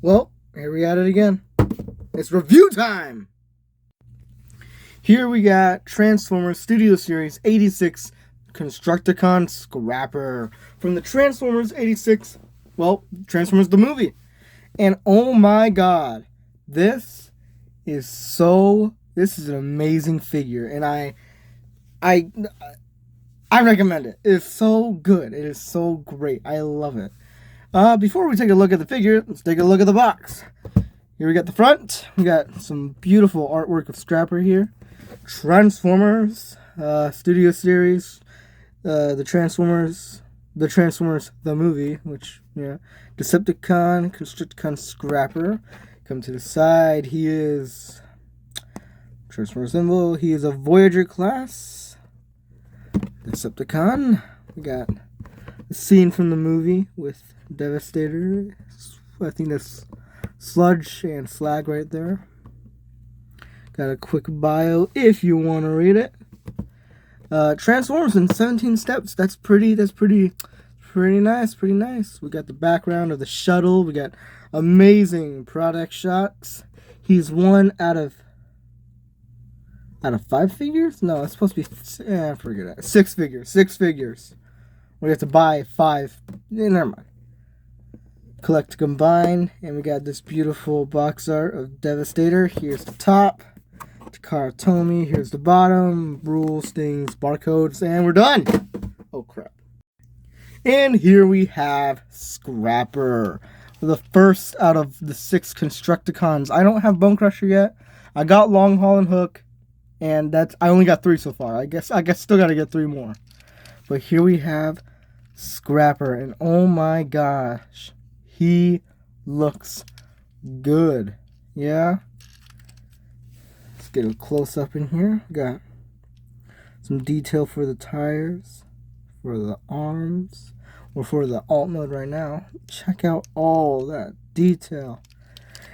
Well, here we at it again. It's review time! Here we got Transformers Studio Series 86 Constructicon Scrapper from the Transformers 86, Transformers the movie. And oh my god, this is an amazing figure, and I recommend it. It's so good. It is so great. I love it. Before we take a look at the figure, let's take a look at the box. Here we got the front. We got some beautiful artwork of Scrapper here. Transformers, Studio Series, the Transformers the movie, Decepticon, Constructicon Scrapper. Come to the side. He is Transformers symbol. He is a Voyager class Decepticon. We got the scene from the movie with Devastator. I think that's Sludge and Slag right there. Got a quick bio if you want to read it. Transformers in 17 steps. That's pretty nice. We got the background of the shuttle. We got amazing product shots. He's one out of 5 figures? No, it's supposed to be. I forget that. 6 figures. 6 figures. We have to buy 5. Never mind. Collect to combine, and we got this beautiful box art of Devastator. Here's the top. Takara Tomy. Here's the bottom. Rules, things, barcodes, and we're done. Oh crap. And here we have Scrapper, the first out of the 6 Constructicons. I don't have Bone Crusher yet. I got Long Haul and Hook, and I only got 3 so far. I guess still gotta get 3 more. But here we have Scrapper, and oh my gosh, he looks good. Yeah. Let's get a close up in here. Got some detail for the tires, for the arms, or for the alt mode right now. Check out all that detail.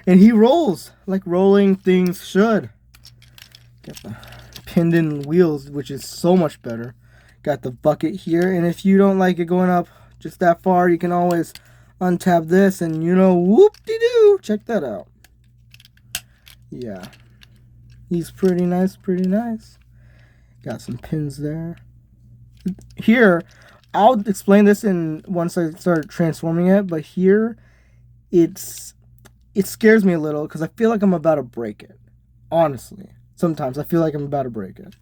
And he rolls like rolling things should. Got the pinned in wheels, which is so much better. Got the bucket here, and if you don't like it going up just that far, you can always untap this and whoop-de-doo. Check that out. Yeah. He's pretty nice. Got some pins there. Here, I'll explain this once I start transforming it, but here it scares me a little because I feel like I'm about to break it. Honestly. Sometimes I feel like I'm about to break it.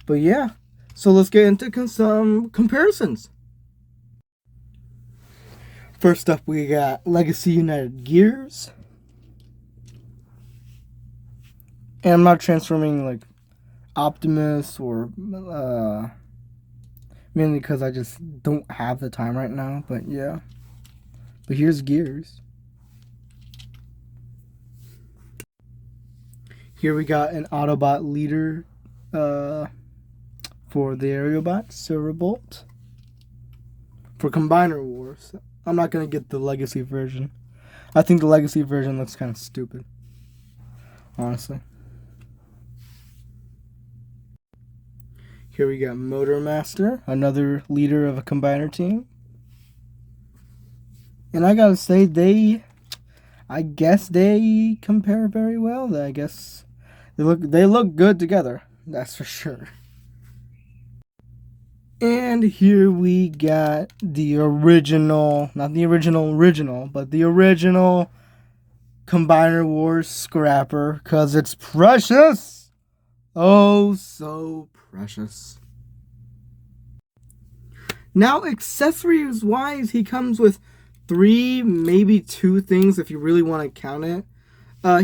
But yeah. So let's get into some comparisons. First up, we got Legacy United Gears. And I'm not transforming like Optimus or mainly because I just don't have the time right now. But yeah. But here's Gears. Here we got an Autobot leader for the Aerobot, Silverbolt. For Combiner Wars. I'm not going to get the Legacy version. I think the Legacy version looks kind of stupid. Honestly. Here we got Motor Master, another leader of a Combiner team. And I gotta say, I guess they compare very well. I guess they look good together. That's for sure. And here we got the original, not the original, but the original Combiner Wars Scrapper, because it's precious. Oh, so precious. Now, accessories wise, he comes with 3, maybe 2 things if you really want to count it.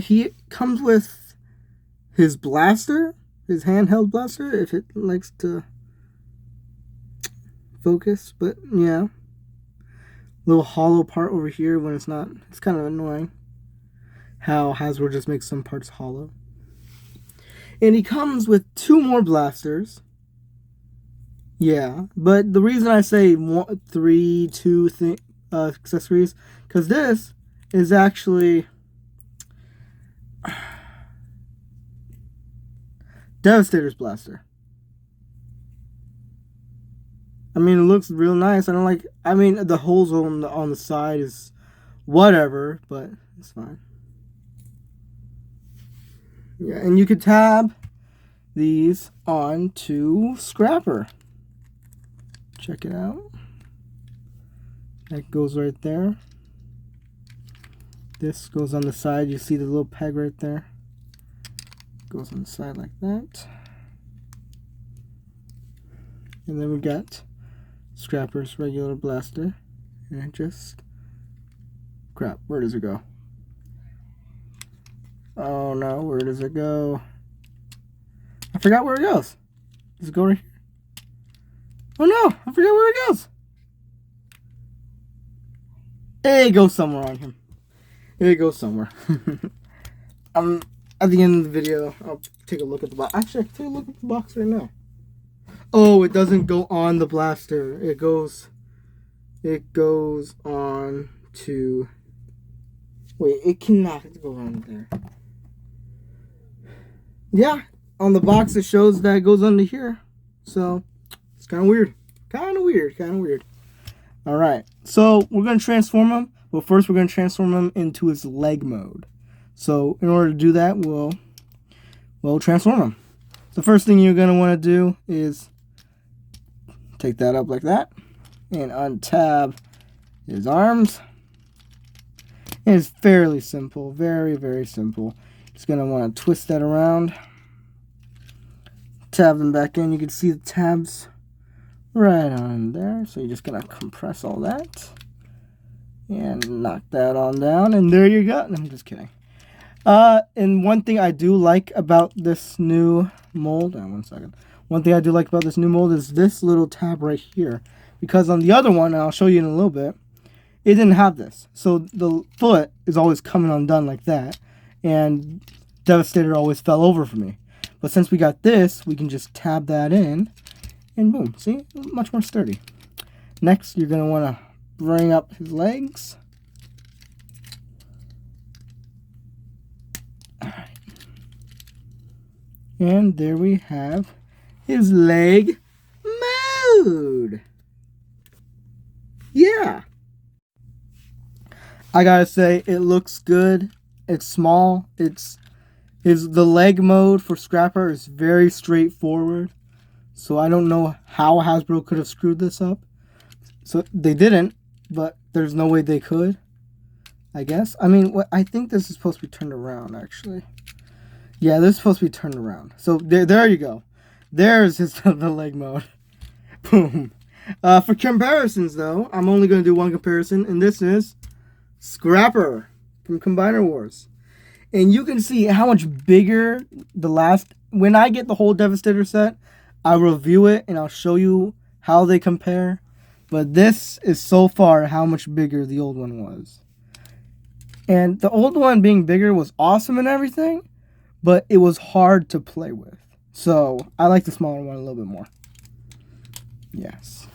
He comes with his blaster, his handheld blaster, if it likes to focus, but yeah. Little hollow part over here when it's not. It's kind of annoying how Hasbro just makes some parts hollow. And he comes with 2 more blasters. Yeah, but the reason I say 2 accessories, because this is actually Devastator's blaster. I mean, it looks real nice. The holes on the side is whatever, but it's fine. Yeah, and you could tab these onto Scrapper. Check it out. That goes right there. This goes on the side. You see the little peg right there? Goes on the side like that. And then we got Scrapper's regular blaster. And it just... crap, where does it go? Oh no, where does it go? I forgot where it goes. Does it go right here? Oh no, I forgot where it goes. It goes somewhere on him. It goes somewhere. At the end of the video, I'll take a look at the box. Actually, I can take a look at the box right now. Oh, it doesn't go on the blaster. It goes on to... Wait, it cannot go on there. Yeah, on the box it shows that it goes under here. So, it's kind of weird. Kind of weird. Alright, so we're going to transform him. But first we're going to transform him into his leg mode. So, in order to do that, we'll transform him. The first thing you're going to want to do is take that up like that. And untab his arms. And it's fairly simple. Very, very simple. Just going to want to twist that around. Tab them back in. You can see the tabs right on there. So you're just going to compress all that. And knock that on down. And there you go. I'm just kidding. And one thing I do like about this new mold. One second. One thing I do like about this new mold is this little tab right here. Because on the other one, and I'll show you in a little bit, it didn't have this. So the foot is always coming undone like that. And Devastator always fell over for me. But since we got this, we can just tab that in. And boom. See? Much more sturdy. Next, you're going to want to bring up his legs. Alright. And there we have his leg mode. Yeah. I gotta say, it looks good. It's small. The leg mode for Scrapper is very straightforward. So I don't know how Hasbro could have screwed this up. So they didn't, but there's no way they could, I guess. I mean, I think this is supposed to be turned around, actually. Yeah, this is supposed to be turned around. So there you go. There's the leg mode. Boom. For comparisons, though, I'm only going to do one comparison, and this is Scrapper from Combiner Wars. And you can see how much bigger when I get the whole Devastator set, I'll review it and I'll show you how they compare. But this is so far how much bigger the old one was. And the old one being bigger was awesome and everything, but it was hard to play with. So I like the smaller one a little bit more. Yes.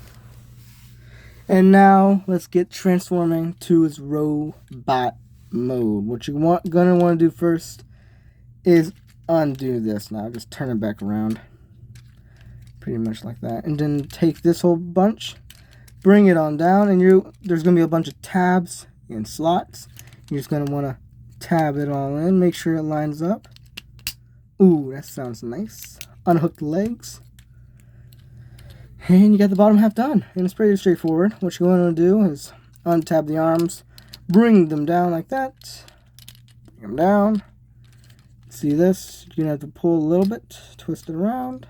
And now let's get transforming to his robot mode. What you're gonna want to do first is undo this now. Just turn it back around. Pretty much like that. And then take this whole bunch, bring it on down, and there's gonna be a bunch of tabs and slots. You're just gonna want to tab it all in, make sure it lines up. Ooh, that sounds nice. Unhook the legs. And you got the bottom half done. And it's pretty straightforward. What you're going to do is untab the arms, bring them down like that. Bring them down. See this? You're going to have to pull a little bit, twist it around.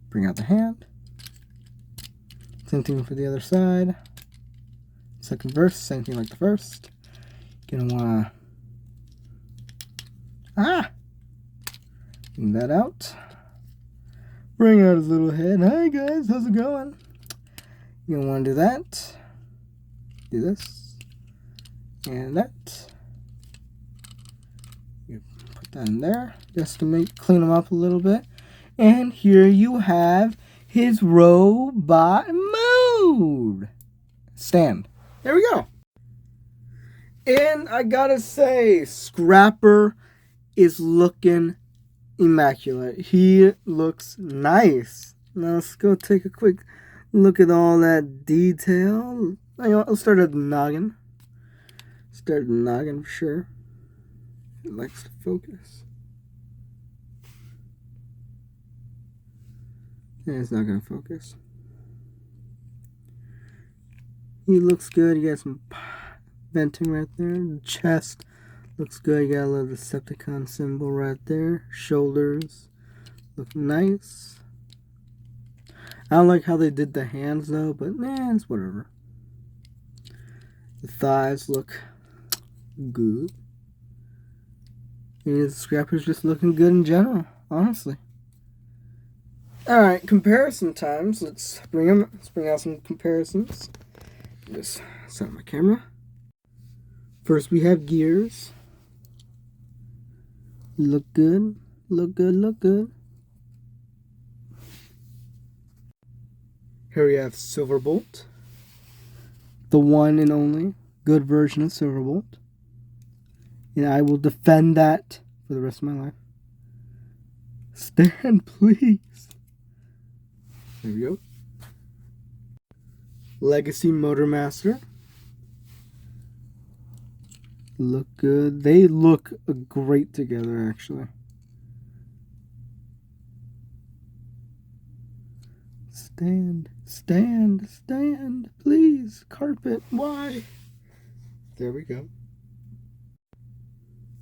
Bring out the hand. Same thing for the other side. Second verse, same thing like the first. You're going to want to bring that out. Bring out his little head. Hi guys, how's it going? You're going to want to do that. Do this. And that. You put that in there just to clean them up a little bit. And here you have his robot mode. Stand. There we go. And I gotta say, Scrapper is looking immaculate. He looks nice. Now let's go take a quick look at all that detail. Let's start at the noggin. stare at the noggin for sure. It likes to focus. Yeah, it's not going to focus. He looks good. You got some venting right there. The chest looks good. You got a little Decepticon symbol right there. Shoulders look nice. I don't like how they did the hands though, but it's whatever. The thighs look good. And the Scrapper's just looking good in general, honestly. Alright, comparison times. Let's bring out some comparisons. Just set my camera. First we have Gears. Look good. Look good, look good. Here we have Silverbolt. The one and only good version of Silverbolt. And I will defend that for the rest of my life. Stand, please. There we go. Legacy Motormaster. Look good. They look great together, actually. Stand, stand, stand, please. Carpet, why? There we go.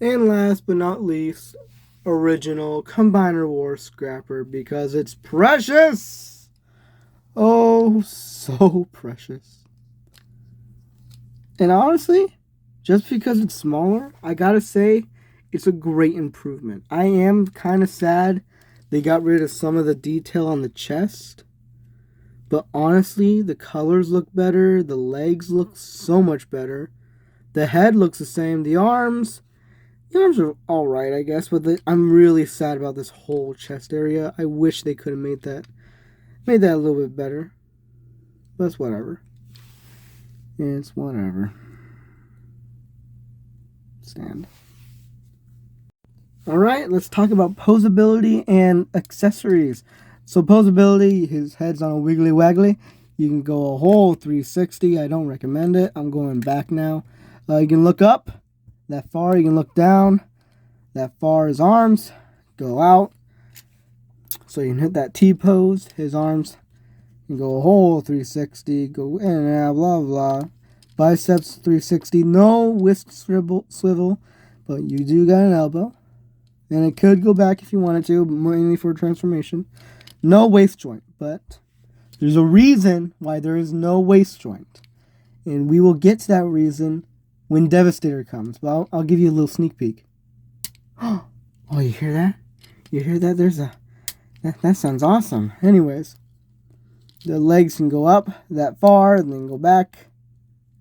And last but not least, original Combiner Wars Scrapper, because it's precious! Oh, so precious. And honestly, just because it's smaller, I gotta say, it's a great improvement. I am kind of sad they got rid of some of the detail on the chest. But honestly, the colors look better. The legs look so much better. The head looks the same. The arms are alright, I guess. But I'm really sad about this whole chest area. I wish they could have made that a little bit better. But it's whatever. It's whatever. Stand. Alright, let's talk about posability and accessories. So posability, his head's on a wiggly waggly. You can go a whole 360. I don't recommend it. I'm going back now. You can look up that far. You can look down that far. His arms go out. So you can hit that T pose. His arms can go a whole 360. Go in and out, blah, blah. Biceps 360. No whisk swivel. But you do got an elbow. And it could go back if you wanted to, mainly for transformation. No waist joint, but there's a reason why there is no waist joint. And we will get to that reason when Devastator comes. But I'll give you a little sneak peek. Oh, you hear that? You hear that? That sounds awesome. Anyways, the legs can go up that far and then go back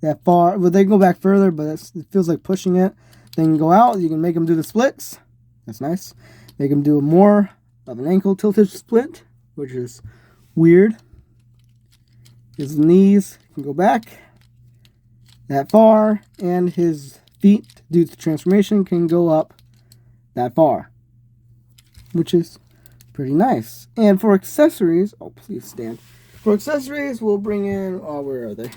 that far. Well, they can go back further, but it feels like pushing it. They can go out. You can make them do the splits. That's nice. Make them do more of an ankle tilted split, which is weird. His knees can go back that far, and his feet, due to transformation, can go up that far, which is pretty nice. And for accessories, oh, please stand. For accessories, we'll bring in, where are they?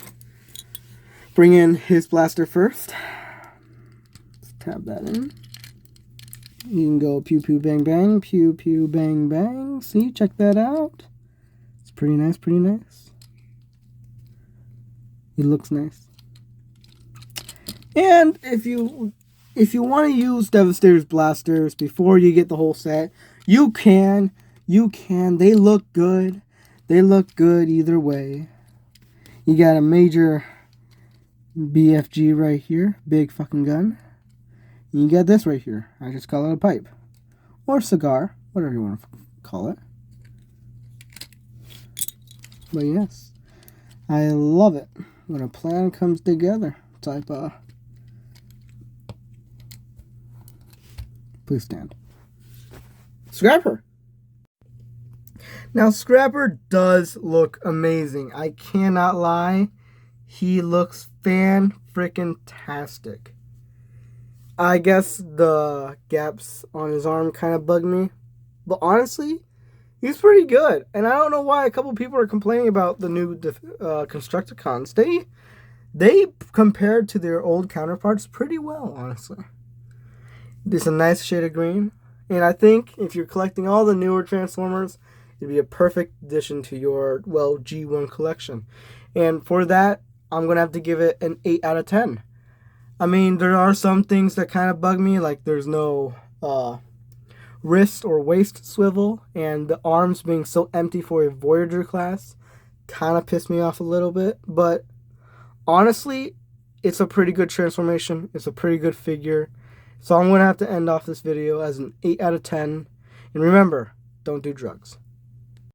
Bring in his blaster first. Let's tab that in. You can go pew pew bang bang, pew pew bang bang. See, check that out. It's pretty nice, pretty nice. He looks nice. And if you want to use Devastator's blasters before you get the whole set, you can. You can. They look good. They look good either way. You got a major BFG right here, big fucking gun. You get this right here. I just call it a pipe. Or cigar. Whatever you want to call it. But yes. I love it. When a plan comes together. Type please stand. Scrapper. Now Scrapper does look amazing. I cannot lie. He looks fan-frickin-tastic. I guess the gaps on his arm kind of bug me. But honestly, he's pretty good. And I don't know why a couple people are complaining about the new Constructicons. they compared to their old counterparts pretty well, honestly. It's a nice shade of green, and I think if you're collecting all the newer Transformers, it'd be a perfect addition to your, well, G1 collection. And for that, I'm going to have to give it an 8 out of 10. I mean, there are some things that kind of bug me, like there's no wrist or waist swivel, and the arms being so empty for a Voyager class kind of pissed me off a little bit. But honestly, it's a pretty good transformation. It's a pretty good figure. So I'm going to have to end off this video as an 8 out of 10. And remember, don't do drugs.